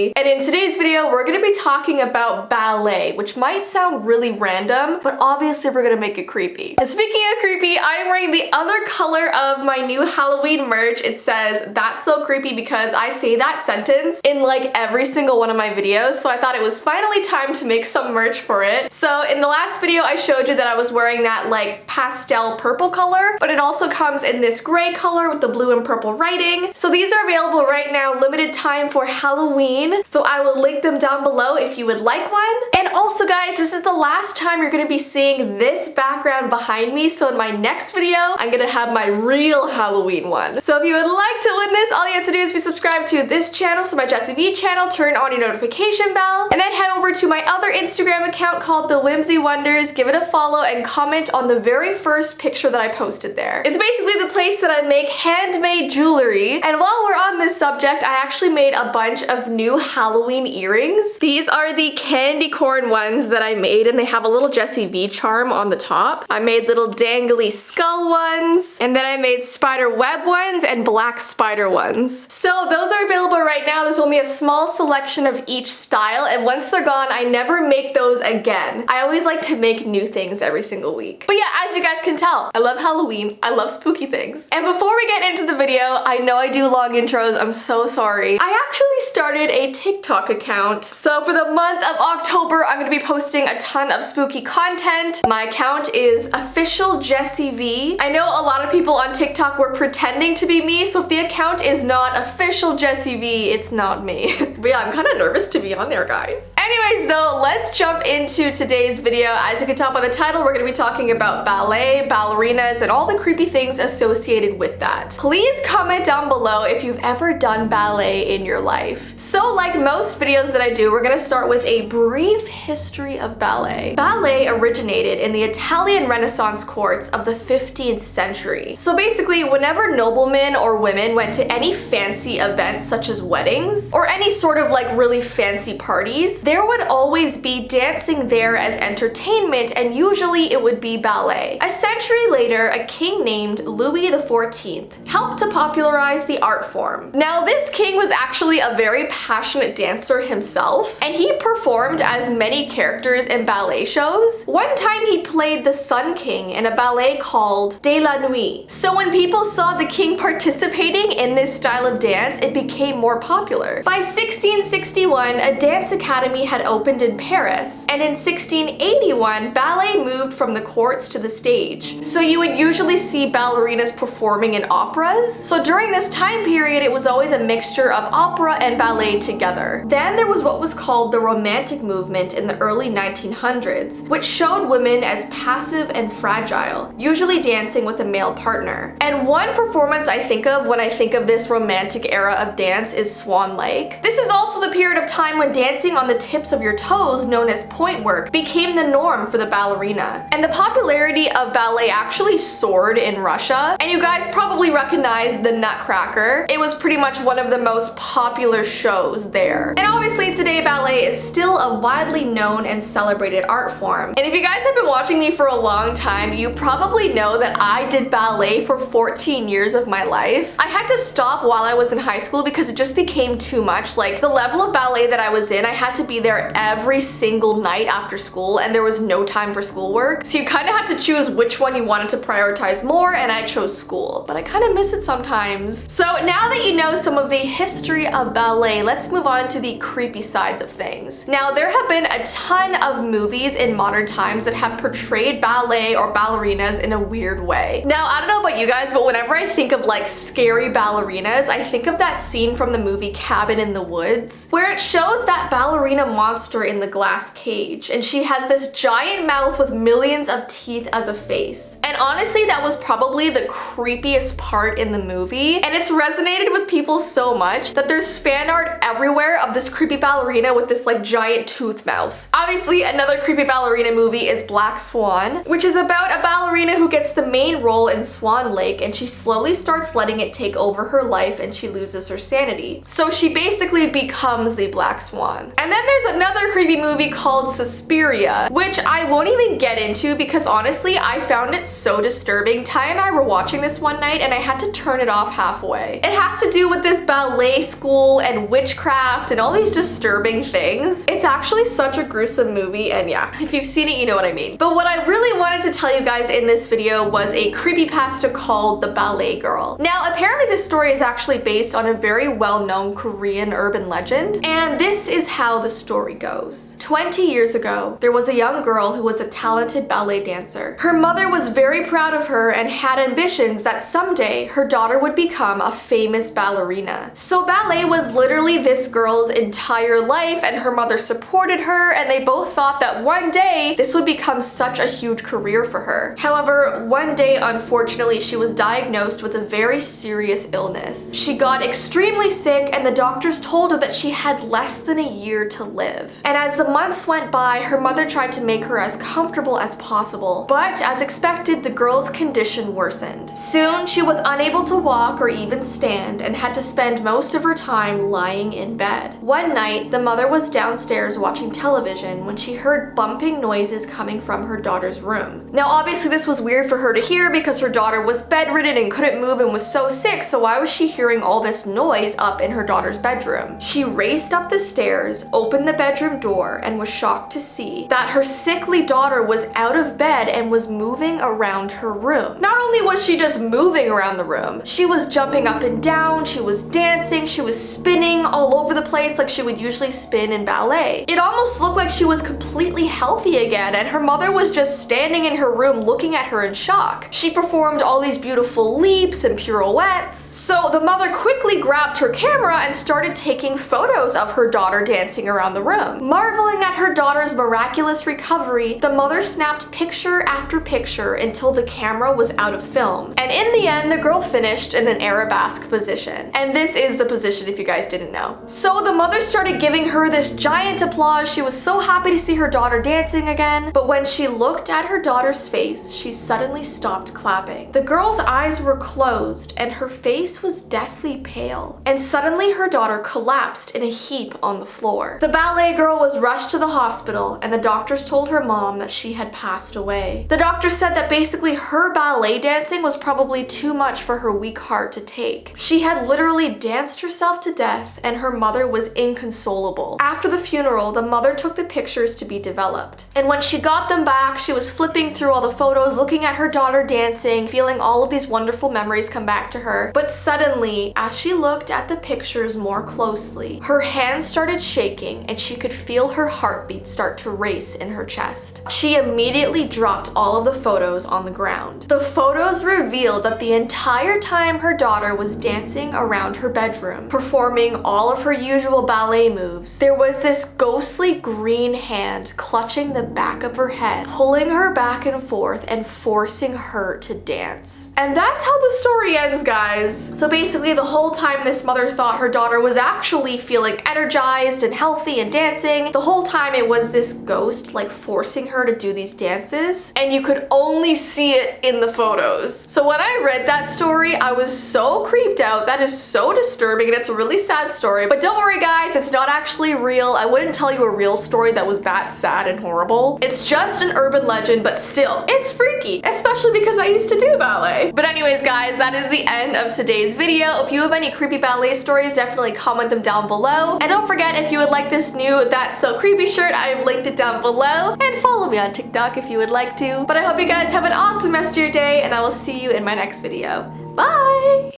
Vee, and in today's video we're gonna be talking about ballet, which might sound really random, but obviously we're gonna make it creepy. And speaking of creepy, I am wearing the other color of my new Halloween merch. It says, "That's so creepy," because I say that sentence in like every single one of my videos, so I thought it was finally time to make some merch for it. So in the last video I showed you that I was wearing that like pastel purple color, but it also comes in this gray color with the blue and purple writing. So these are available right now, limited time for Halloween, so I will link them down below if you would like one. And also guys, this is the last time you're gonna be seeing this background behind me, so in my next video I'm gonna have my real Halloween one. So if you would like to win this, all you have to do is be subscribed to this channel, so my Jessii Vee channel, turn on your notification bell, and then head over to my other Instagram account called The Whimsy Wonders, give it a follow, and comment on the very first picture that I posted there. It's basically the place that I make handmade jewelry, and while we're on this subject, I actually made a bunch of new Halloween earrings. These are the candy corn ones that I made, and they have a little Jessii Vee charm on the top. I made little dangly skull ones, and then I made spider web ones and black spider ones. So those are available right now. There's only a small selection of each style, and once they're gone, I never make those again. I always like to make new things every single week. But yeah, as you guys can tell, I love Halloween, I love spooky things. And before we get into the video, I know I do long intros, I'm so sorry. I actually started a TikTok account. So for the month of October, I'm gonna be posting a ton of spooky content. My account is official Jessii Vee. I know a lot of people on TikTok were pretending to be me, so if the account is not official Jessii Vee, it's not me. But yeah, I'm kind of nervous to be on there, guys. Anyways though, let's jump into today's video. As you can tell by the title, we're gonna be talking about ballet, ballerinas, and all the creepy things associated with that. Please comment down below if you've ever done ballet in your life. So like most videos that I do, we're gonna start with a brief history of ballet. Ballet originated in the Italian Renaissance courts of the 15th century. So basically, whenever noblemen or women went to any fancy events such as weddings, or any sort of like really fancy parties, there would always be dancing there as entertainment, and usually it would be ballet. A century later, a king named Louis XIV helped to popularize the art form. Now, this king was actually a very passionate dancer himself, and he performed as many characters in ballet shows. One time he played the Sun King in a ballet called De la Nuit. So when people saw the king participating in this style of dance, it became more popular. By 1661, a dance academy had opened in Paris, and in 1681, ballet moved from the courts to the stage. So you would usually see ballerinas performing in operas. So during this time period, it was always a mixture of opera and ballet together. Then there was what was called the Romantic movement in the early 1900s, which showed women as passive and fragile, usually dancing with a male partner. And one performance I think of when I think of this romantic era of dance is Swan Lake. This is also the period of time when dancing on the tips of your toes, known as point work, became the norm for the ballerina. And the popularity of ballet actually soared in Russia, and you guys probably recognize the Nutcracker. It was pretty much one of the most popular shows there. And obviously today ballet is still a widely known and celebrated art form. And if you guys have been watching me for a long time, you probably know that I did ballet for 14 years of my life. I had to stop while I was in high school because it just became too much. Like the level of ballet that I was in, I had to be there every single night after school, and there was no time for schoolwork. So you kind of had to choose which one you wanted to prioritize more, and I chose school. But I kind of miss it sometimes. So now that you know some of the history of ballet, let's move on to the creepy sides of things. Now, there have been a ton of movies in modern times that have portrayed ballet or ballerinas in a weird way. Now, I don't know about you guys, but whenever I think of like scary ballerinas, I think of that scene from the movie Cabin in the Woods, where it shows that ballerina monster in the glass cage, and she has this giant mouth with millions of teeth as a face. And honestly, that was probably the creepiest part in the movie, and it's resonated with people so much that there's fan art everywhere of this creepy ballerina with this like giant tooth mouth. Obviously, another creepy ballerina movie is Black Swan, which is about a ballerina who gets the main role in Swan Lake, and she slowly starts letting it take over her life and she loses her sanity. So she basically becomes the Black Swan. And then there's another creepy movie called Suspiria, which I won't even get into because honestly, I found it so disturbing. Ty and I were watching this one night and I had to turn it off halfway. It has to do with this ballet school and witchcraft witchcraft and all these disturbing things. It's actually such a gruesome movie, and yeah, if you've seen it, you know what I mean. But what I really wanted to tell you guys in this video was a creepypasta called The Ballet Girl. Now, apparently this story is actually based on a very well-known Korean urban legend, and this is how the story goes. 20 years ago, there was a young girl who was a talented ballet dancer. Her mother was very proud of her and had ambitions that someday her daughter would become a famous ballerina. So ballet was literally this girl's entire life, and her mother supported her, and they both thought that one day this would become such a huge career for her. However, one day, unfortunately, she was diagnosed with a very serious illness. She got extremely sick, and the doctors told her that she had less than a year to live. And as the months went by, her mother tried to make her as comfortable as possible, but as expected, the girl's condition worsened. Soon, she was unable to walk or even stand and had to spend most of her time lying in bed. One night, the mother was downstairs watching television when she heard bumping noises coming from her daughter's room. Now, obviously, this was weird for her to hear because her daughter was bedridden and couldn't move and was so sick, so why was she hearing all this noise up in her daughter's bedroom? She raced up the stairs, opened the bedroom door, and was shocked to see that her sickly daughter was out of bed and was moving around her room. Not only was she just moving around the room, she was jumping up and down, she was dancing, she was spinning all over the place like she would usually spin in ballet. It almost looked like she was completely healthy again, and her mother was just standing in her room looking at her in shock. She performed all these beautiful leaps and pirouettes. So the mother quickly grabbed her camera and started taking photos of her daughter dancing around the room. Marveling at her daughter's miraculous recovery, the mother snapped picture after picture until the camera was out of film. And in the end, the girl finished in an arabesque position. And this is the position if you guys didn't know. So the mother started giving her this giant applause. She was so happy to see her daughter dancing again. But when she looked at her daughter's face, she suddenly stopped clapping. The girl's eyes were closed and her face was deathly pale. And suddenly her daughter collapsed in a heap on the floor. The ballet girl was rushed to the hospital, and the doctors told her mom that she had passed away. The doctor said that basically her ballet dancing was probably too much for her weak heart to take. She had literally danced herself to death, and her mother was inconsolable. After the funeral, the mother took the pictures to be developed. And when she got them back, she was flipping through all the photos, looking at her daughter dancing, feeling all of these wonderful memories come back to her. But suddenly, as she looked at the pictures more closely, her hands started shaking and she could feel her heartbeat start to race in her chest. She immediately dropped all of the photos on the ground. The photos revealed that the entire time her daughter was dancing around her bedroom, performing all of her usual ballet moves, there was this ghostly green hand clutching the back of her head, pulling her back and forth and forcing her to dance. And that's how the story ends, guys. So basically, the whole time this mother thought her daughter was actually feeling energized and healthy and dancing, the whole time it was this ghost like forcing her to do these dances, and you could only see it in the photos. So when I read that story, I was so creeped out. That is so disturbing, and it's a really sad story. But don't worry, guys, it's not actually real. I wouldn't tell you a real story that was that sad and horrible. It's just an urban legend, but still, it's freaky, especially because I used to do ballet. But anyways, guys, that is the end of today's video. If you have any creepy ballet stories, definitely comment them down below. And don't forget, if you would like this new That's So Creepy shirt, I have linked it down below. And follow me on TikTok if you would like to. But I hope you guys have an awesome rest of your day, and I will see you in my next video. Bye!